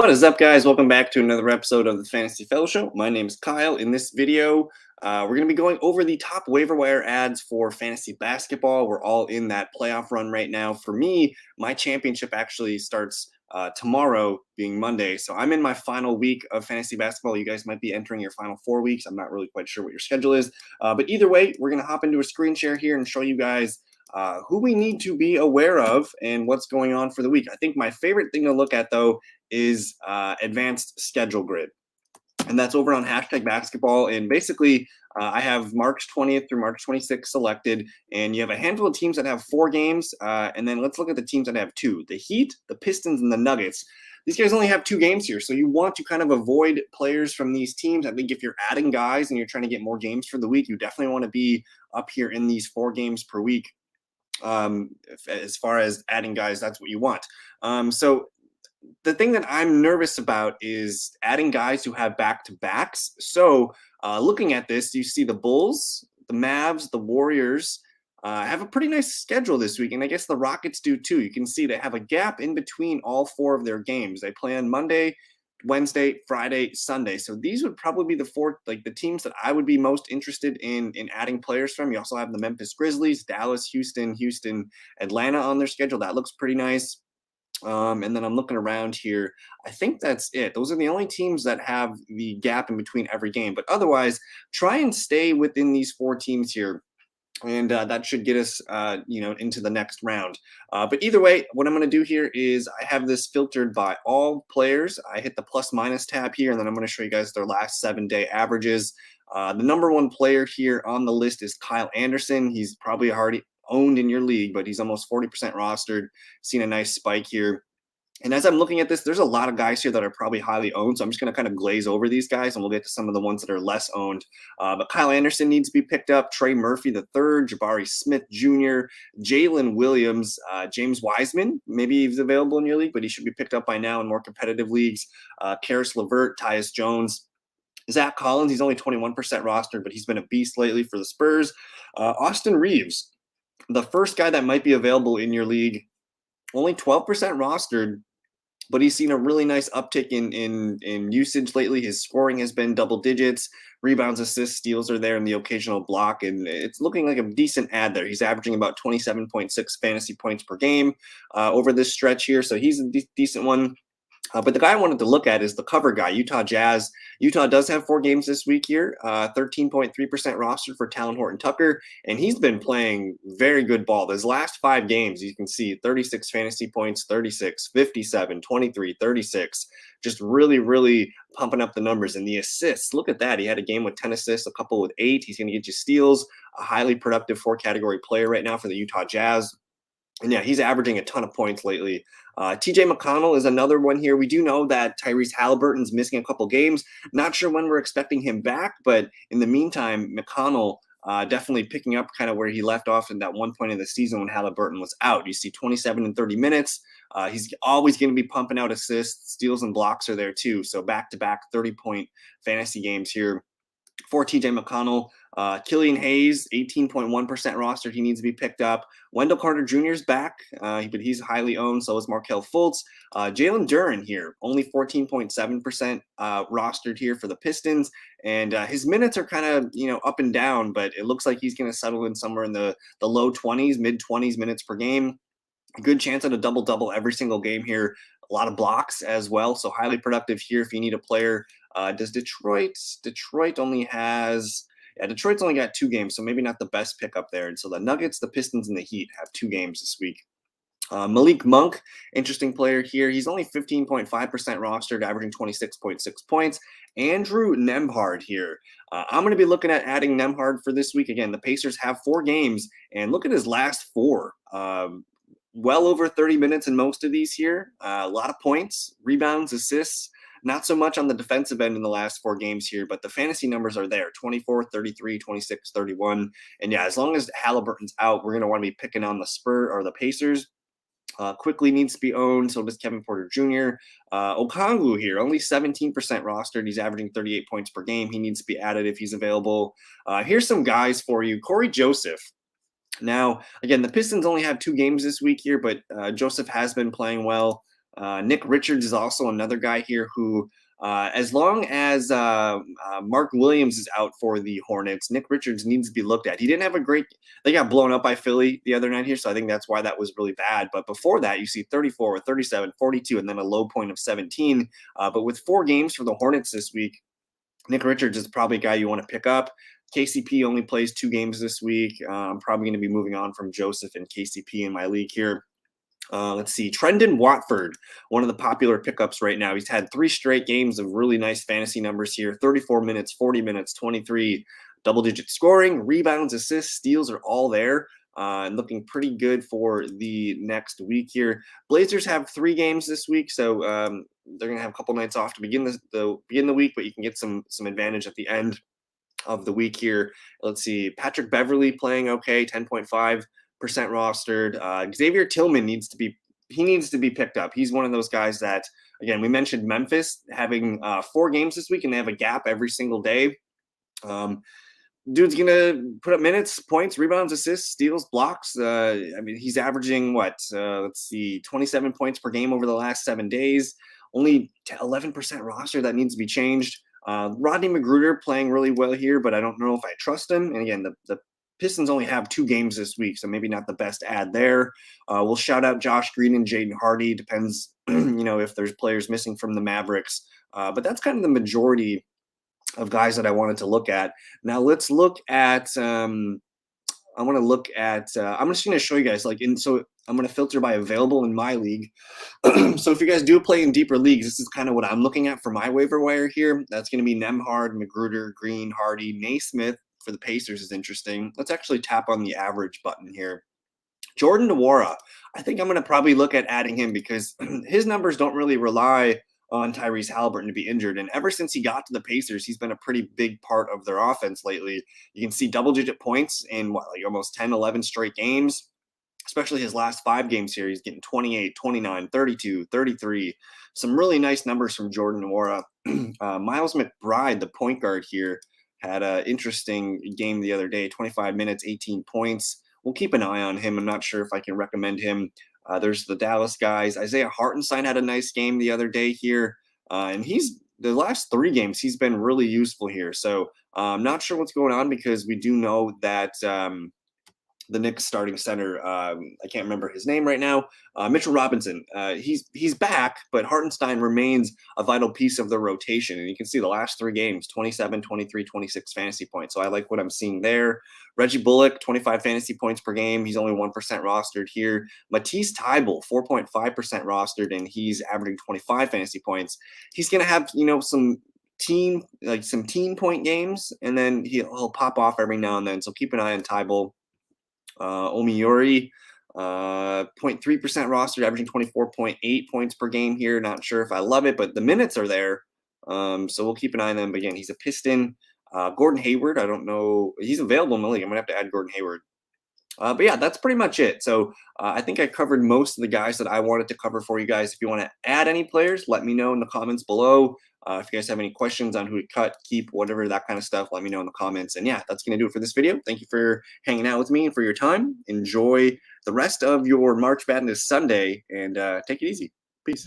What is up, guys? Welcome back to another episode of the Fantasy Fellow Show. My name is Kyle. In this video, we're going to be going over the top waiver wire ads for fantasy basketball. We're all in that playoff run right now. For me, my championship actually starts tomorrow, being Monday. So I'm in my final week of fantasy basketball. You guys might be entering your final 4 weeks. I'm not really quite sure what your schedule is. But either way, we're going to hop into a screen share here and show you guys who we need to be aware of and what's going on for the week. I think my favorite thing to look at, though, is advanced schedule grid. And that's over on hashtag basketball. And basically, I have March 20th through March 26th selected. And you have a handful of teams that have 4 games. And then let's look at the teams that have 2. The Heat, the Pistons, and the Nuggets. These guys only have 2 games here. So you want to kind of avoid players from these teams. I think if you're adding guys and you're trying to get more games for the week, you definitely want to be up here in these 4 games per week. As far as adding guys, that's what you want. So the thing that I'm nervous about is adding guys who have back-to-backs. So looking at this, you see the Bulls, the Mavs, the Warriors have a pretty nice schedule this week, and I guess the Rockets do too. You can see they have a gap in between all 4 of their games. They play on Monday, Wednesday, Friday, Sunday. So these would probably be the 4, like the teams that I would be most interested in adding players from. You also have the Memphis Grizzlies, Dallas, Houston, Atlanta on their schedule. That looks pretty nice. And then I'm looking around here. I think that's it. Those are the only teams that have the gap in between every game. But otherwise, try and stay within these 4 teams here. And that should get us, into the next round. But either way, what I'm going to do here is I have this filtered by all players. I hit the plus minus tab here, and then I'm going to show you guys their last 7-day averages. The number 1 player here on the list is Kyle Anderson. He's probably already owned in your league, but he's almost 40% rostered. Seen a nice spike here. And as I'm looking at this, there's a lot of guys here that are probably highly owned. So I'm just going to kind of glaze over these guys, and we'll get to some of the ones that are less owned. But Kyle Anderson needs to be picked up. Trey Murphy III, Jabari Smith Jr., Jalen Williams, James Wiseman. Maybe he's available in your league, but he should be picked up by now in more competitive leagues. Karis LeVert, Tyus Jones. Zach Collins, he's only 21% rostered, but he's been a beast lately for the Spurs. Austin Reeves, the first guy that might be available in your league, only 12% rostered, but he's seen a really nice uptick in usage lately. His scoring has been double digits. Rebounds, assists, steals are there, and the occasional block, and it's looking like a decent ad there. He's averaging about 27.6 fantasy points per game over this stretch here, so he's a decent one. But the guy I wanted to look at is the cover guy, Utah Jazz. Utah does have 4 games this week here, 13.3% rostered for Talon Horton-Tucker, and he's been playing very good ball. His last 5 games, you can see 36 fantasy points, 36, 57, 23, 36, just really, really pumping up the numbers. And the assists, look at that. He had a game with 10 assists, a couple with 8. He's going to get you steals, a highly productive 4-category player right now for the Utah Jazz. And yeah, he's averaging a ton of points lately. TJ McConnell is another one here. We do know that Tyrese Halliburton's missing a couple games. Not sure when we're expecting him back, but in the meantime, McConnell definitely picking up kind of where he left off in that one point in the season when Halliburton was out. You see 27 and 30 minutes. He's always going to be pumping out assists. Steals and blocks are there too. So back-to-back 30-point fantasy games here for TJ McConnell. Killian Hayes, 18.1% rostered. He needs to be picked up. Wendell Carter Jr. is back, but he's highly owned. So is Markelle Fultz. Jalen Duren here, only 14.7% rostered here for the Pistons. And his minutes are kind of, up and down, but it looks like he's going to settle in somewhere in the low 20s, mid-20s minutes per game. A good chance at a double-double every single game here. A lot of blocks as well, so highly productive here if you need a player. Does Detroit only has... Yeah, Detroit's only got 2 games, so maybe not the best pickup there. And so the Nuggets, the Pistons, and the Heat have 2 games this week. Malik Monk, interesting player here. He's only 15.5% rostered, averaging 26.6 points. Andrew Nembhard here. I'm going to be looking at adding Nembhard for this week. Again, the Pacers have 4 games, and look at his last 4. Well over 30 minutes in most of these here. A lot of points, rebounds, assists. Not so much on the defensive end in the last 4 games here, but the fantasy numbers are there, 24, 33, 26, 31. And yeah, as long as Halliburton's out, we're going to want to be picking on the Pacers. Quickly needs to be owned, so does Kevin Porter Jr. Okongwu here, only 17% rostered. He's averaging 38 points per game. He needs to be added if he's available. Here's some guys for you. Corey Joseph. Now, again, the Pistons only have 2 games this week here, but Joseph has been playing well. Nick Richards is also another guy here who, as long as Mark Williams is out for the Hornets, Nick Richards needs to be looked at. He didn't have a great – they got blown up by Philly the other night here, so I think that's why that was really bad. But before that, you see 34, 37, 42, and then a low point of 17. But with 4 games for the Hornets this week, Nick Richards is probably a guy you want to pick up. KCP only plays 2 games this week. I'm probably going to be moving on from Joseph and KCP in my league here. Let's see, Trendon Watford, one of the popular pickups right now. He's had 3 straight games of really nice fantasy numbers here. 34 minutes, 40 minutes, 23, double-digit scoring, rebounds, assists, steals are all there. And looking pretty good for the next week here. Blazers have 3 games this week, so they're going to have a couple nights off to begin the week, but you can get some advantage at the end of the week here. Let's see, Patrick Beverley playing okay, 10.5% rostered. Xavier Tillman needs to be picked up. He's one of those guys that, again, we mentioned Memphis having 4 games this week, and they have a gap every single day. Dude's gonna put up minutes, points, rebounds, assists, steals, blocks. I mean, he's averaging let's see, 27 points per game over the last 7 days. Only 11% roster. That needs to be changed. Rodney Magruder playing really well here, but I don't know if I trust him. And again, the Pistons only have 2 games this week, so maybe not the best ad there. We'll shout out Josh Green and Jaden Hardy. Depends, if there's players missing from the Mavericks. But that's kind of the majority of guys that I wanted to look at. Now let's look at. I'm just going to show you guys so I'm going to filter by available in my league. So if you guys do play in deeper leagues, this is kind of what I'm looking at for my waiver wire here. That's going to be Nembhard, Magruder, Green, Hardy, Naismith for the Pacers is interesting. Let's actually tap on the average button here. Jordan Nwora, I think I'm going to probably look at adding him because his numbers don't really rely on Tyrese Halliburton to be injured. And ever since he got to the Pacers, he's been a pretty big part of their offense lately. You can see double-digit points in almost 10, 11 straight games, especially his last 5 games here. He's getting 28, 29, 32, 33. Some really nice numbers from Jordan Nwora. Miles McBride, the point guard here, had an interesting game the other day, 25 minutes, 18 points. We'll keep an eye on him. I'm not sure if I can recommend him. There's the Dallas guys. Isaiah Hartenstein had a nice game the other day here. And the last 3 games, he's been really useful here. So I'm not sure what's going on because we do know that the Knicks starting center, I can't remember his name right now, Mitchell Robinson. He's back, but Hartenstein remains a vital piece of the rotation. And you can see the last 3 games, 27, 23, 26 fantasy points. So I like what I'm seeing there. Reggie Bullock, 25 fantasy points per game. He's only 1% rostered here. Matisse Thybulle, 4.5% rostered, and he's averaging 25 fantasy points. He's going to have, some team point games, and then he'll pop off every now and then. So keep an eye on Thybulle. Omiuri, 0.3% rostered, averaging 24.8 points per game here. Not sure if I love it, but the minutes are there. So we'll keep an eye on them. But again, he's a Piston. Gordon Hayward, I don't know. He's available in the league. I'm going to have to add Gordon Hayward. But yeah, that's pretty much it. So I think I covered most of the guys that I wanted to cover for you guys. If you want to add any players, let me know in the comments below. If you guys have any questions on who to cut, keep, whatever, that kind of stuff, let me know in the comments. And yeah, that's going to do it for this video. Thank you for hanging out with me and for your time. Enjoy the rest of your March Madness Sunday and take it easy. Peace.